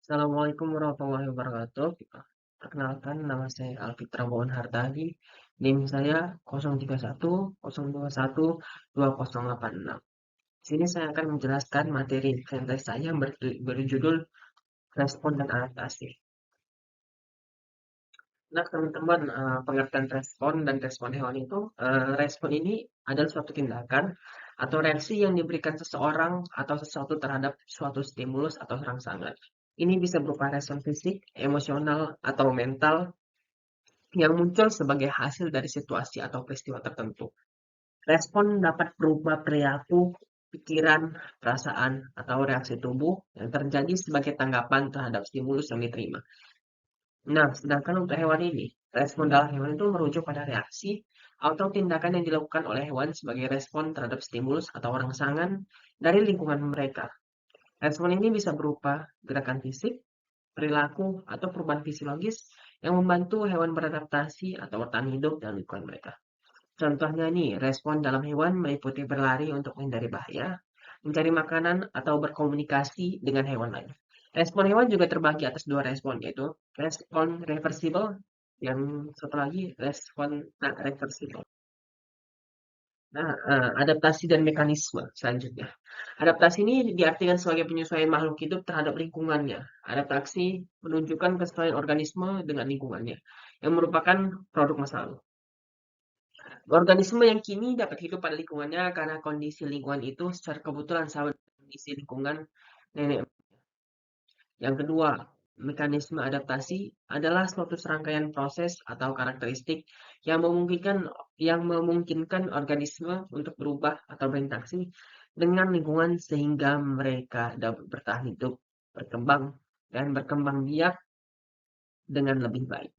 Assalamualaikum warahmatullahi wabarakatuh. Perkenalkan, nama saya Alfitra Bawan Hartadi. NIM saya 031 021 2086. Di sini saya akan menjelaskan materi santai saya yang berjudul respon dan adaptasi. Nah, teman-teman, pengertian respon dan respon hewan itu, respon ini adalah suatu tindakan atau reaksi yang diberikan seseorang atau sesuatu terhadap suatu stimulus atau rangsangan. Ini bisa berupa respon fisik, emosional, atau mental yang muncul sebagai hasil dari situasi atau peristiwa tertentu. Respon dapat berupa perilaku, pikiran, perasaan, atau reaksi tubuh yang terjadi sebagai tanggapan terhadap stimulus yang diterima. Nah, sedangkan untuk hewan ini, respon dalam hewan itu merujuk pada reaksi atau tindakan yang dilakukan oleh hewan sebagai respon terhadap stimulus atau rangsangan dari lingkungan mereka. Respon ini bisa berupa gerakan fisik, perilaku, atau perubahan fisiologis yang membantu hewan beradaptasi atau bertahan hidup dalam lingkungan mereka. Contohnya nih, respon dalam hewan meliputi berlari untuk menghindari bahaya, mencari makanan, atau berkomunikasi dengan hewan lain. Respon hewan juga terbagi atas dua respon, yaitu respon reversible, yang satu lagi respon tak reversible. Nah, adaptasi dan mekanisme selanjutnya. Adaptasi ini diartikan sebagai penyesuaian makhluk hidup terhadap lingkungannya. Adaptasi menunjukkan kesesuaian organisme dengan lingkungannya, yang merupakan produk masa lalu. Organisme yang kini dapat hidup pada lingkungannya karena kondisi lingkungan itu secara kebetulan sama dengan kondisi lingkungan nenek. Yang kedua, mekanisme adaptasi adalah suatu serangkaian proses atau karakteristik yang memungkinkan organisme untuk berubah atau berinteraksi dengan lingkungan sehingga mereka dapat bertahan hidup, berkembang, dan berkembang biak dengan lebih baik.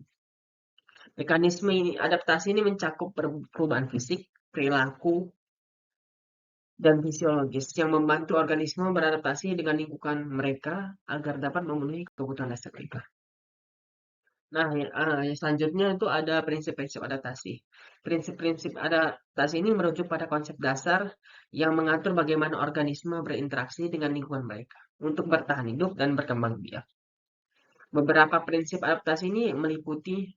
Mekanisme ini, adaptasi ini mencakup perubahan fisik, perilaku, dan fisiologis yang membantu organisme beradaptasi dengan lingkungan mereka agar dapat memenuhi kebutuhan dasar mereka. Nah, yang selanjutnya itu ada prinsip-prinsip adaptasi. Prinsip-prinsip adaptasi ini merujuk pada konsep dasar yang mengatur bagaimana organisme berinteraksi dengan lingkungan mereka untuk bertahan hidup dan berkembang biak. Beberapa prinsip adaptasi ini meliputi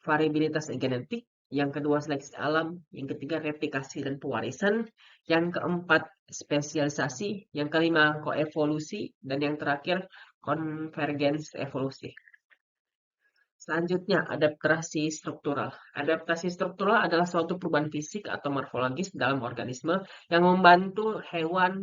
variabilitas genetik, yang kedua seleksi alam, yang ketiga replikasi dan pewarisan, yang keempat spesialisasi, yang kelima koevolusi, dan yang terakhir konvergensi evolusi. Selanjutnya, adaptasi struktural. Adaptasi struktural adalah suatu perubahan fisik atau morfologis dalam organisme yang membantu hewan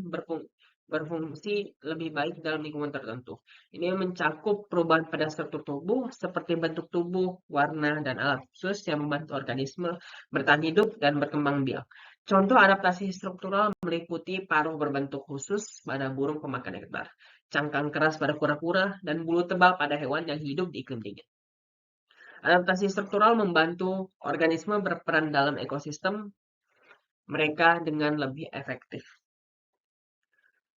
berfungsi lebih baik dalam lingkungan tertentu. Ini mencakup perubahan pada struktur tubuh seperti bentuk tubuh, warna, dan alat khusus yang membantu organisme bertahan hidup dan berkembang biak. Contoh adaptasi struktural meliputi paruh berbentuk khusus pada burung pemakan nektar, cangkang keras pada kura-kura, dan bulu tebal pada hewan yang hidup di iklim dingin. Adaptasi struktural membantu organisme berperan dalam ekosistem mereka dengan lebih efektif.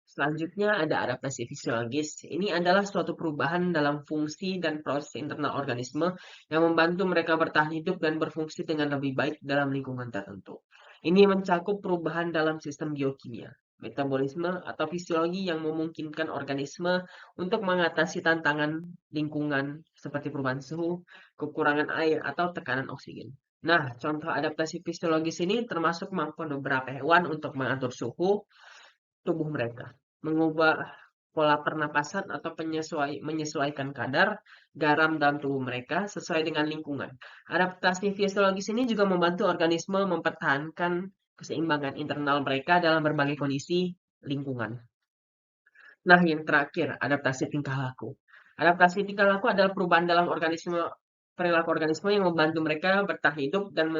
Selanjutnya ada adaptasi fisiologis. Ini adalah suatu perubahan dalam fungsi dan proses internal organisme yang membantu mereka bertahan hidup dan berfungsi dengan lebih baik dalam lingkungan tertentu. Ini mencakup perubahan dalam sistem biokimia, metabolisme, atau fisiologi yang memungkinkan organisme untuk mengatasi tantangan lingkungan seperti perubahan suhu, kekurangan air, atau tekanan oksigen. Nah, contoh adaptasi fisiologis ini termasuk kemampuan beberapa hewan untuk mengatur suhu tubuh mereka, mengubah pola pernapasan atau menyesuaikan kadar garam dalam tubuh mereka sesuai dengan lingkungan. Adaptasi fisiologis ini juga membantu organisme mempertahankan keseimbangan internal mereka dalam berbagai kondisi lingkungan. Nah, yang terakhir, adaptasi tingkah laku. Adaptasi tingkah laku adalah perubahan dalam perilaku organisme yang membantu mereka bertahan hidup dan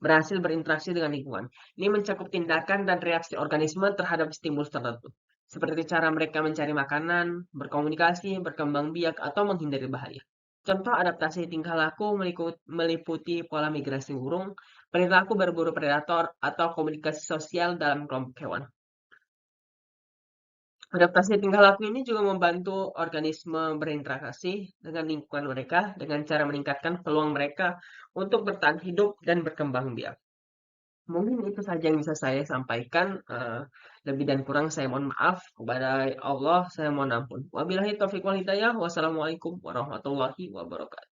berhasil berinteraksi dengan lingkungan. Ini mencakup tindakan dan reaksi organisme terhadap stimulus tertentu, seperti cara mereka mencari makanan, berkomunikasi, berkembang biak, atau menghindari bahaya. Contoh adaptasi tingkah laku meliputi pola migrasi burung, perilaku berburu predator, atau komunikasi sosial dalam kelompok hewan. Adaptasi tingkah laku ini juga membantu organisme berinteraksi dengan lingkungan mereka dengan cara meningkatkan peluang mereka untuk bertahan hidup dan berkembang biak. Mungkin itu saja yang bisa saya sampaikan. Lebih dan kurang saya mohon maaf. Kepada Allah saya mohon ampun. Wabillahi taufiq wal hidayah. Wassalamualaikum warahmatullahi wabarakatuh.